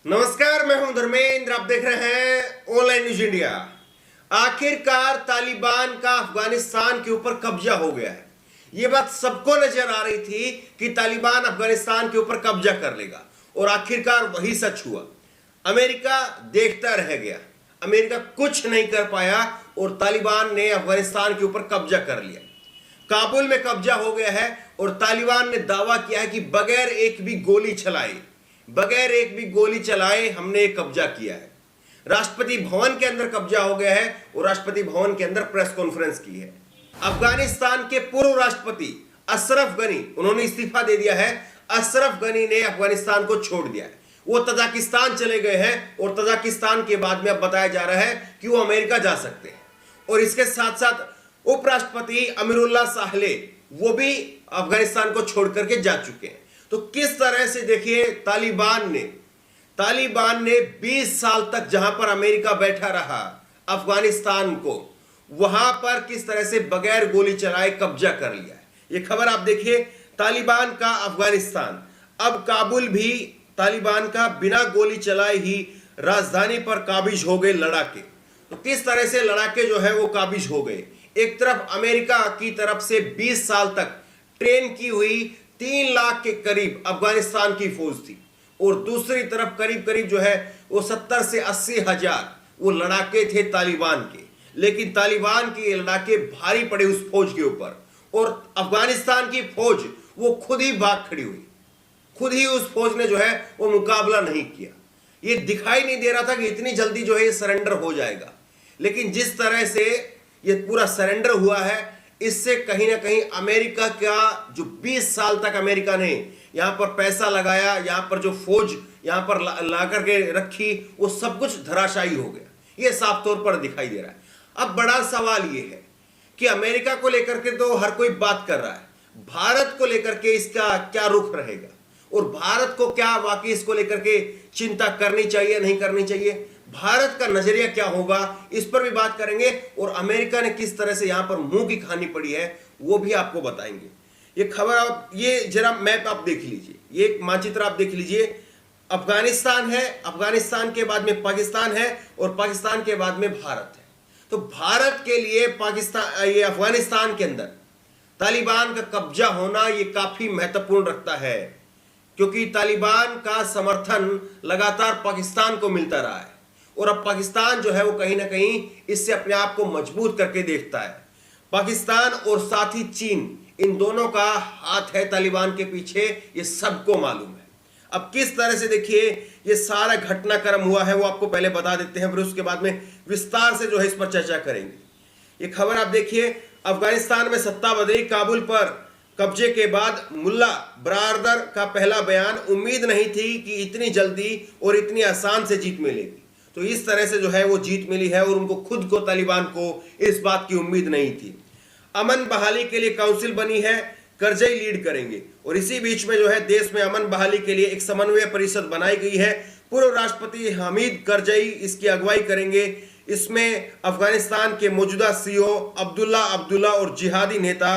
नमस्कार, मैं हूं धर्मेंद्र। आप देख रहे हैं ऑनलाइन न्यूज इंडिया। आखिरकार तालिबान का अफगानिस्तान के ऊपर कब्जा हो गया है। यह बात सबको नजर आ रही थी कि तालिबान अफगानिस्तान के ऊपर कब्जा कर लेगा और आखिरकार वही सच हुआ। अमेरिका देखता रह गया, अमेरिका कुछ नहीं कर पाया और तालिबान ने अफगानिस्तान के ऊपर कब्जा कर लिया। काबुल में कब्जा हो गया है और तालिबान ने दावा किया है कि बगैर एक भी गोली चलाए हमने कब्जा किया है। राष्ट्रपति भवन के अंदर कब्जा हो गया है और राष्ट्रपति भवन के अंदर प्रेस कॉन्फ्रेंस की है। अफगानिस्तान के पूर्व राष्ट्रपति अशरफ गनी, उन्होंने इस्तीफा दे दिया है। अशरफ गनी ने अफगानिस्तान को छोड़ दिया है, वो तजाकिस्तान चले गए हैं और तजाकिस्तान के बाद में अब बताया जा रहा है कि वो अमेरिका जा सकते हैं। और इसके साथ साथ उपराष्ट्रपति अमीरुल्लाह साहले, वो भी अफगानिस्तान को छोड़ करके जा चुके हैं। तो किस तरह से देखिए तालिबान ने 20 साल तक जहां पर अमेरिका बैठा रहा अफगानिस्तान को, वहां पर किस तरह से बगैर गोली चलाए कब्जा कर लिया है। ये खबर आप देखिए, तालिबान का अफगानिस्तान। अब काबुल भी तालिबान का बिना गोली चलाए ही राजधानी पर काबिज हो गए लड़ाके। तो किस तरह से लड़ाके जो है वो काबिज हो गए। एक तरफ अमेरिका की तरफ से 20 साल तक ट्रेन की हुई 3 लाख के करीब अफगानिस्तान की फौज थी और दूसरी तरफ करीब करीब जो है वो 70 से 80 हजार वो लड़ाके थे तालिबान के। लेकिन तालिबान के ये लड़ाके भारी पड़े उस फौज के ऊपर और अफगानिस्तान की फौज वो खुद ही भाग खड़ी हुई। खुद ही उस फौज ने जो है वो मुकाबला नहीं किया। ये दिखाई नहीं दे रहा था कि इतनी जल्दी जो है ये सरेंडर हो जाएगा, लेकिन जिस तरह से ये पूरा सरेंडर हुआ है, इससे कहीं ना कहीं अमेरिका का जो 20 साल तक अमेरिका ने यहां पर पैसा लगाया, यहां पर जो फौज यहां पर ला करके रखी, वो सब कुछ धराशायी हो गया। ये साफ तौर पर दिखाई दे रहा है। अब बड़ा सवाल ये है कि अमेरिका को लेकर के तो हर कोई बात कर रहा है, भारत को लेकर के इसका क्या रुख रहेगा और भारत को क्या वाकई इसको लेकर के चिंता करनी चाहिए नहीं करनी चाहिए, भारत का नजरिया क्या होगा, इस पर भी बात करेंगे। और अमेरिका ने किस तरह से यहां पर मुंह की खानी पड़ी है वो भी आपको बताएंगे। ये खबर आप ये जरा मैप आप देख लीजिए, ये मानचित्र आप देख लीजिए। अफगानिस्तान है, अफगानिस्तान के बाद में पाकिस्तान है और पाकिस्तान के बाद में भारत है। तो भारत के लिए पाकिस्तान ये अफगानिस्तान के अंदर तालिबान का कब्जा होना ये काफी महत्वपूर्ण रखता है, क्योंकि तालिबान का समर्थन लगातार पाकिस्तान को मिलता रहा है और अब पाकिस्तान जो है वो कहीं ना कहीं इससे अपने आप को मजबूत करके देखता है। पाकिस्तान और साथ ही चीन, इन दोनों का हाथ है तालिबान के पीछे, ये सबको मालूम है। अब किस तरह से देखिए ये सारा घटनाक्रम हुआ है वो आपको पहले बता देते हैं, फिर उसके बाद में विस्तार से जो है इस पर चर्चा करेंगे। ये खबर आप देखिए, अफगानिस्तान में सत्ता बदली, काबुल पर कब्जे के बाद मुल्ला बरादर का पहला बयान, उम्मीद नहीं थी कि इतनी जल्दी और इतनी आसान से जीत मिलेगी। तो इस तरह से जो है वो जीत मिली है और उनको खुद को, तालिबान को इस बात की उम्मीद नहीं थी। अमन बहाली के लिए काउंसिल बनी है, करजई लीड करेंगे और इसी बीच में जो है देश में अमन बहाली के लिए एक समन्वय परिषद बनाई गई है। पूर्व राष्ट्रपति हामिद करजई इसकी अगुवाई करेंगे। इसमें अफगानिस्तान के मौजूदा सीईओ अब्दुल्ला और जिहादी नेता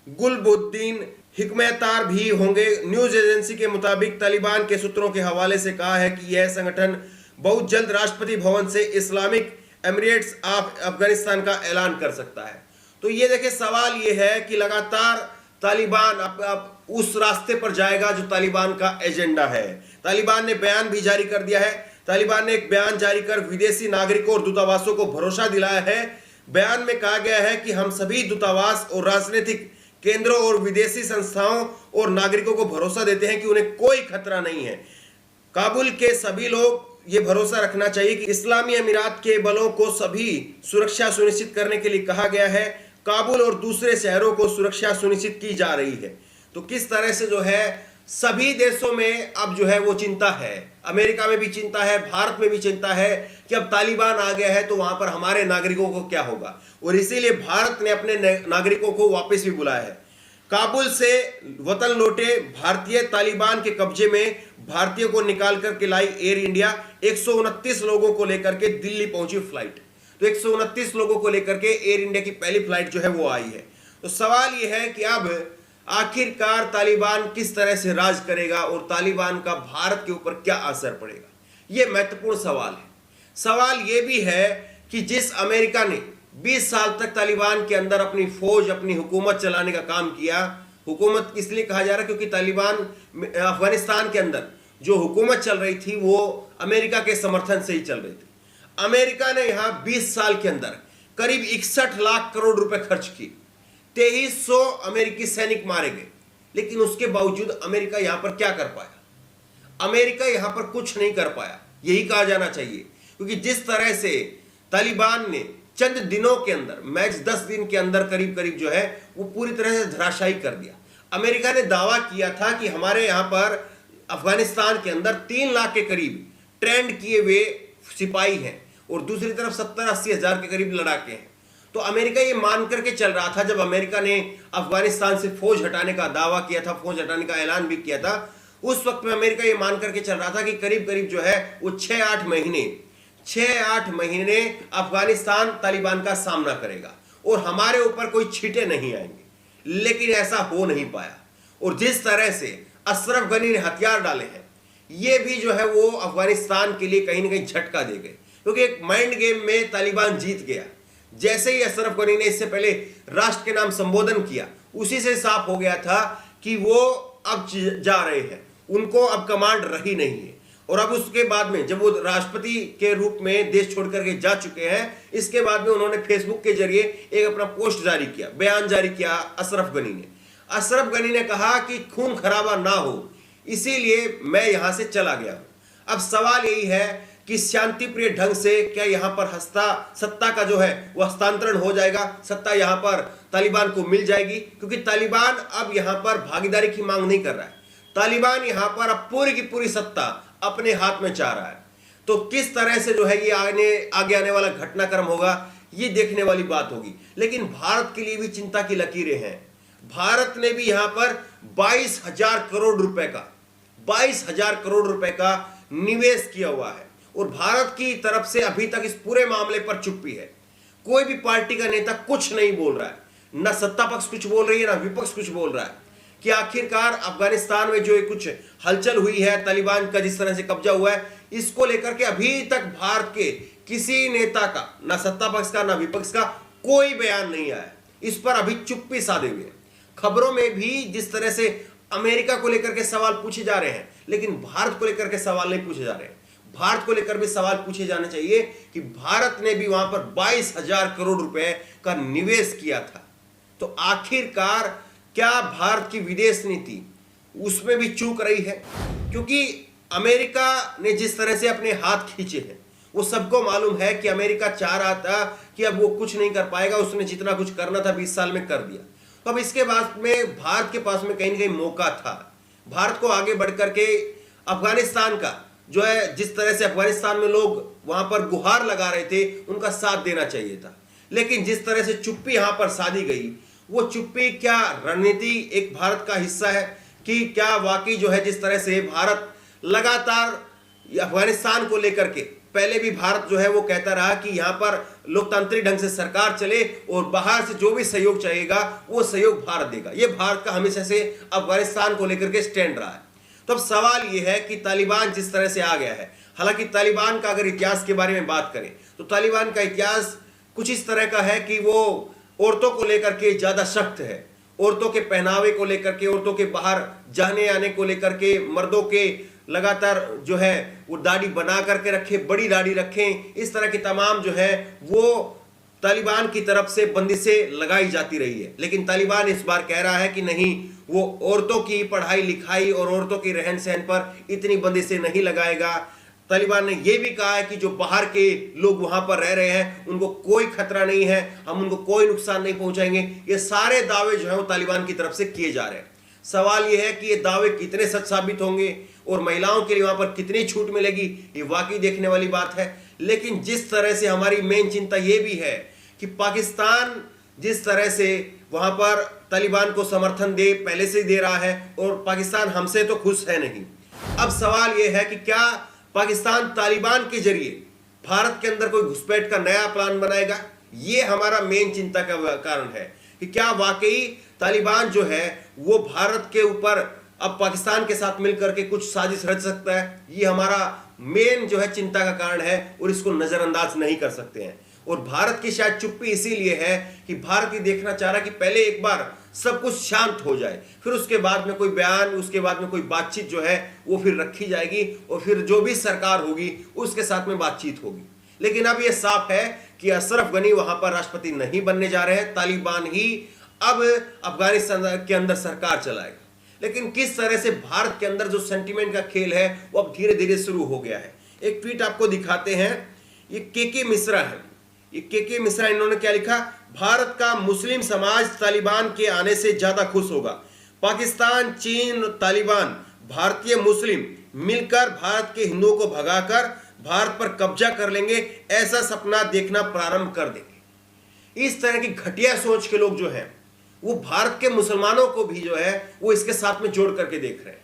गुलबुद्दीन हिकमतयार भी होंगे। न्यूज एजेंसी के मुताबिक तालिबान के सूत्रों के हवाले से कहा है कि यह संगठन बहुत जल्द राष्ट्रपति भवन से इस्लामिक एमिरेट्स ऑफ अफगानिस्तान का ऐलान कर सकता है। तो ये देखिए, सवाल ये है कि लगातार तालिबान अब उस रास्ते पर जाएगा जो तालिबान का एजेंडा है। तालिबान ने बयान भी जारी कर दिया है। तालिबान ने एक बयान जारी कर विदेशी नागरिकों और दूतावासों को भरोसा दिलाया है। बयान में कहा गया है कि हम सभी दूतावास और राजनीतिक केंद्रों और विदेशी संस्थाओं और नागरिकों को भरोसा देते हैं कि उन्हें कोई खतरा नहीं है। काबुल के सभी लोग ये भरोसा रखना चाहिए कि इस्लामी अमीरात के बलों को सभी सुरक्षा सुनिश्चित करने के लिए कहा गया है। काबुल और दूसरे शहरों को सुरक्षा सुनिश्चित की जा रही है। तो किस तरह से जो है सभी देशों में अब जो है वो चिंता है, अमेरिका में भी चिंता है, भारत में भी चिंता है कि अब तालिबान आ गया है तो वहां पर हमारे नागरिकों को क्या होगा। और इसीलिए भारत ने अपने नागरिकों को वापस भी बुलाया है। काबुल से वतन लौटे भारतीय तालिबान के कब्जे में भारतीयों को निकाल करके लाई एयर इंडिया। 129 लोगों को लेकर के दिल्ली पहुंची फ्लाइट। तो 129 लोगों को लेकर के एयर इंडिया की पहली फ्लाइट जो है वो आई है। तो सवाल ये है कि अब आखिरकार तालिबान किस तरह से राज करेगा और तालिबान का भारत के ऊपर क्या असर पड़ेगा। ये महत्वपूर्ण सवाल है। सवाल ये भी है कि जिस अमेरिका ने 20 साल तक तालिबान के अंदर अपनी फौज, अपनी हुकूमत चलाने का काम किया, हुकूमत इसलिए कहा जा रहा है क्योंकि तालिबान अफगानिस्तान के अंदर जो हुकूमत चल रही थी वो अमेरिका के समर्थन से ही चल रही थी। अमेरिका ने यहाँ 20 साल के अंदर करीब 61 लाख करोड़ रुपए खर्च किए, 2300 अमेरिकी सैनिक मारे गए, लेकिन उसके बावजूद अमेरिका यहाँ पर क्या कर पाया? अमेरिका यहाँ पर कुछ नहीं कर पाया, यही कहा जाना चाहिए। क्योंकि जिस तरह से तालिबान ने चंद दिनों के अंदर, मैक्स 10 दिन के अंदर करीब करीब जो है वो पूरी तरह से धराशायी कर दिया। अमेरिका ने दावा किया था कि हमारे यहाँ पर अफगानिस्तान के अंदर 3 लाख के करीब ट्रेंड किए हुए सिपाही हैं और दूसरी तरफ 70-80 हजार के करीब लड़ाके हैं। तो अमेरिका ये मान करके चल रहा था, जब अमेरिका ने अफगानिस्तान से फौज हटाने का दावा किया था, फौज हटाने का ऐलान भी किया था, उस वक्त में अमेरिका ये मान करके चल रहा था कि करीब करीब जो है वो 6-8 महीने अफगानिस्तान तालिबान का सामना करेगा और हमारे ऊपर कोई छींटे नहीं आएंगे। लेकिन ऐसा हो नहीं पाया और जिस तरह से अशरफ गनी ने हथियार डाले हैं, ये भी जो है वो अफगानिस्तान के लिए कहीं ना कहीं झटका दे गए, क्योंकि एक माइंड गेम में तालिबान जीत गया। जैसे ही अशरफ गनी ने इससे पहले राष्ट्र के नाम संबोधन किया, उसी से साफ हो गया था कि वो अब जा रहे हैं, उनको अब कमांड रही नहीं है। और अब उसके बाद में जब वो राष्ट्रपति के रूप में देश छोड़ करके जा चुके हैं, इसके बाद में उन्होंने फेसबुक के जरिए एक अपना पोस्ट जारी किया, बयान जारी किया अशरफ गनी ने कहा कि खून खराबा ना हो, इसीलिए मैं यहां से चला गया हूं। अब सवाल यही है कि शांतिप्रिय ढंग से क्या यहां पर सत्ता का जो है वह हस्तांतरण हो जाएगा, सत्ता यहां पर तालिबान को मिल जाएगी, क्योंकि तालिबान अब यहां पर भागीदारी की मांग नहीं कर रहा है। तालिबान यहां पर अब पूरी की पूरी सत्ता अपने हाथ में चाह रहा है। तो किस तरह से जो है ये आगे आने वाला घटनाक्रम होगा, ये देखने वाली बात होगी। लेकिन भारत के लिए भी चिंता की लकीरें हैं। भारत ने भी यहां पर 22,000 करोड़ रुपए का निवेश किया हुआ है और भारत की तरफ से अभी तक इस पूरे मामले पर चुप्पी है। कोई भी पार्टी का नेता कुछ नहीं बोल रहा है, ना सत्ता पक्ष कुछ बोल रही है, ना विपक्ष कुछ बोल रहा है कि आखिरकार अफगानिस्तान में जो कुछ हलचल हुई है, तालिबान का जिस तरह से कब्जा हुआ है, इसको लेकर के अभी तक भारत के किसी नेता का, ना सत्ता पक्ष का ना विपक्ष का, कोई बयान नहीं आया। इस पर अभी चुप्पी साधे हुए हैं। खबरों में भी जिस तरह से अमेरिका को लेकर के सवाल पूछे जा रहे हैं, लेकिन भारत को लेकर के सवाल नहीं पूछे जा रहे हैं। भारत को लेकर भी सवाल पूछे जाने चाहिए कि भारत ने भी वहां पर 22,000 करोड़ रुपए का निवेश किया था। तो आखिरकार क्या भारत की विदेश नीति उसमें भी चूक रही है? क्योंकि अमेरिका ने जिस तरह से अपने हाथ खींचे हैं, वो सबको मालूम है कि अमेरिका चाह रहा था कि अब वो कुछ नहीं कर पाएगा, उसने जितना कुछ करना था 20 साल में कर दिया। तो अब इसके बाद में भारत के पास में कहीं ना कहीं मौका था, भारत को आगे बढ़ करके अफगानिस्तान का जो है, जिस तरह से अफगानिस्तान में लोग वहां पर गुहार लगा रहे थे, उनका साथ देना चाहिए था। लेकिन जिस तरह से चुप्पी यहां पर साधी गई, वो चुप्पी क्या रणनीति एक भारत का हिस्सा है कि क्या वाकई जो है जिस तरह से भारत लगातार अफगानिस्तान को लेकर के, पहले भी भारत जो है वो कहता रहा कि यहाँ पर लोकतांत्रिक ढंग से सरकार चले और बाहर से जो भी सहयोग चाहिएगा वो सहयोग भारत देगा। ये भारत का हमेशा से अफगानिस्तान को लेकर के स्टैंड रहा है। तो अब सवाल ये है कि तालिबान जिस तरह से आ गया है, हालांकि तालिबान का अगर इतिहास के बारे में बात करें तो तालिबान का इतिहास कुछ इस तरह का है कि वो औरतों को लेकर के ज़्यादा सख्त है, औरतों के पहनावे को लेकर के, औरतों के बाहर जाने आने को लेकर के, मर्दों के लगातार जो है वो दाढ़ी बना करके रखे, बड़ी दाढ़ी रखें, इस तरह की तमाम जो है वो तालिबान की तरफ से बंदिशें लगाई जाती रही है। लेकिन तालिबान इस बार कह रहा है कि नहीं, वो औरतों की पढ़ाई लिखाई और औरतों की रहन सहन पर इतनी बंदिशें नहीं लगाएगा। तालिबान ने यह भी कहा है कि जो बाहर के लोग वहां पर रह रहे हैं उनको कोई खतरा नहीं है, हम उनको कोई नुकसान नहीं पहुंचाएंगे। ये सारे दावे जो है वो तालिबान की तरफ से किए जा रहे हैं। सवाल यह है कि ये दावे कितने सच साबित होंगे और महिलाओं के लिए वहां पर कितनी छूट मिलेगी, ये वाकई देखने वाली बात है। लेकिन जिस तरह से हमारी मेन चिंता यह भी है कि पाकिस्तान जिस तरह से वहां पर तालिबान को समर्थन पहले से ही दे रहा है और पाकिस्तान हमसे तो खुश है नहीं। अब सवाल यह है कि क्या पाकिस्तान तालिबान के जरिए भारत के अंदर कोई घुसपैठ का नया प्लान बनाएगा? ये हमारा मेन चिंता का कारण है कि क्या वाकई तालिबान जो है वो भारत के ऊपर अब पाकिस्तान के साथ मिलकर के कुछ साजिश रच सकता है, ये हमारा मेन जो है चिंता का कारण है और इसको नजरअंदाज नहीं कर सकते हैं। और भारत की शायद चुप्पी इसीलिए है कि भारत ये देखना चाह रहा है कि पहले एक बार सब कुछ शांत हो जाए, फिर उसके बाद में कोई बयान, उसके बाद में कोई बातचीत जो है वो फिर रखी जाएगी और फिर जो भी सरकार होगी उसके साथ में बातचीत होगी। लेकिन अब ये साफ है कि अशरफ गनी वहां पर राष्ट्रपति नहीं बनने जा रहे हैं, तालिबान ही अब अफगानिस्तान के अंदर सरकार चलाएगा। लेकिन किस तरह से भारत के अंदर जो सेंटीमेंट का खेल है वो अब धीरे धीरे शुरू हो गया है। एक ट्वीट आपको दिखाते हैं, ये के मिश्रा है, ये के मिश्रा, इन्होंने क्या लिखा, भारत का मुस्लिम समाज तालिबान के आने से ज्यादा खुश होगा। पाकिस्तान, चीन, तालिबान, भारतीय मुस्लिम मिलकर भारत के हिंदुओं को भगाकर भारत पर कब्जा कर लेंगे, ऐसा सपना देखना प्रारंभ कर देंगे। इस तरह की घटिया सोच के लोग जो हैं वो भारत के मुसलमानों को भी जो है वो इसके साथ में जोड़ करके देख रहे हैं।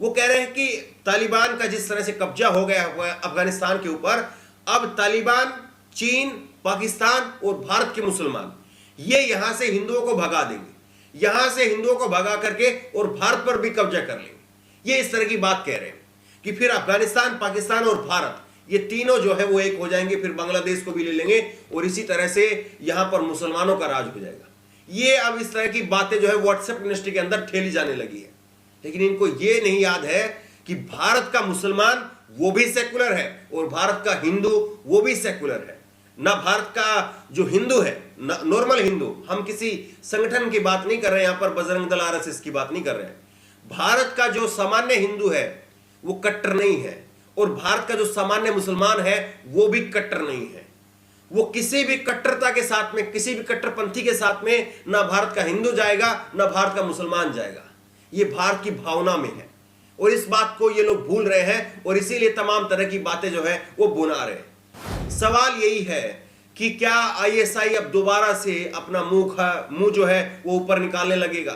वो कह रहे हैं कि तालिबान का जिस तरह से कब्जा हो गया अफगानिस्तान के ऊपर, अब तालिबान, चीन, पाकिस्तान और भारत के मुसलमान ये यहां से हिंदुओं को भगा देंगे, यहां से हिंदुओं को भगा करके और भारत पर भी कब्जा कर लेंगे। ये इस तरह की बात कह रहे हैं कि फिर अफगानिस्तान, पाकिस्तान और भारत ये तीनों जो है वो एक हो जाएंगे, फिर बांग्लादेश को भी ले लेंगे और इसी तरह से यहां पर मुसलमानों का राज हो जाएगा। ये अब इस तरह की बातें जो है व्हाट्सएप यूनिवर्सिटी के अंदर ठेली जाने लगी है। लेकिन इनको ये नहीं याद है कि भारत का मुसलमान वो भी सेकुलर है और भारत का हिंदू वो भी सेकुलर है। ना भारत का जो हिंदू है, नॉर्मल हिंदू, हम किसी संगठन की बात नहीं कर रहे हैं, यहां पर बजरंग दल, आरएसएस की बात नहीं कर रहे हैं। भारत का जो सामान्य हिंदू है वो कट्टर नहीं है और भारत का जो सामान्य मुसलमान है वो भी कट्टर नहीं है। वो किसी भी कट्टरता के साथ में, किसी भी कट्टरपंथी के साथ में ना भारत का हिंदू जाएगा ना भारत का मुसलमान जाएगा। ये भारत की भावना में है और इस बात को ये लोग भूल रहे हैं और इसीलिए तमाम तरह की बातें जो है वो बुना रहे हैं। सवाल यही है कि क्या आईएसआई अब दोबारा से अपना मुंह जो है वो ऊपर निकालने लगेगा,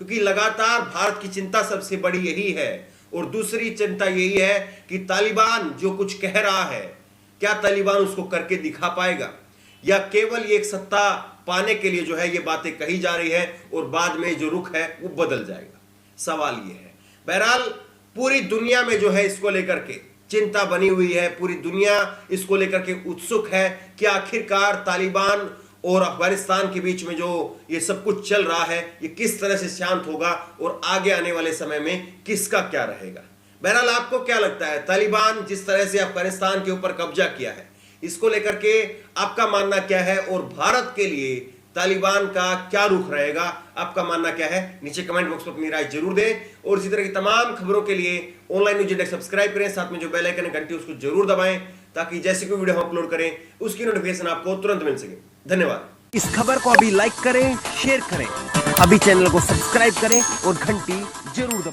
क्योंकि लगातार भारत की चिंता सबसे बड़ी यही है। और दूसरी चिंता यही है कि तालिबान जो कुछ कह रहा है, क्या तालिबान उसको करके दिखा पाएगा या केवल एक सत्ता पाने के लिए जो है ये बातें कही जा रही है और बाद में जो रुख है वो बदल जाएगा। सवाल ये है। बहरहाल पूरी दुनिया में जो है इसको लेकर के चिंता बनी हुई है, पूरी दुनिया इसको लेकर के उत्सुक है कि आखिरकार तालिबान और अफगानिस्तान के बीच में जो ये सब कुछ चल रहा है ये किस तरह से शांत होगा और आगे आने वाले समय में किसका क्या रहेगा। बहरहाल आपको क्या लगता है, तालिबान जिस तरह से अफगानिस्तान के ऊपर कब्जा किया है इसको लेकर के आपका मानना क्या है और भारत के लिए तालिबान का क्या रुख रहेगा, आपका मानना क्या है, नीचे कमेंट बॉक्स में अपनी राय जरूर दें। और इसी तरह की तमाम खबरों के लिए ऑनलाइन न्यूज इंडेक्स सब्सक्राइब करें, साथ में जो बेल आइकन है घंटी उसको जरूर दबाएं ताकि जैसे कोई वीडियो हम अपलोड करें उसकी नोटिफिकेशन आपको तुरंत मिल सके। धन्यवाद। इस खबर को अभी लाइक करें, शेयर करें, अभी चैनल को सब्सक्राइब करें और घंटी जरूर दबाएं।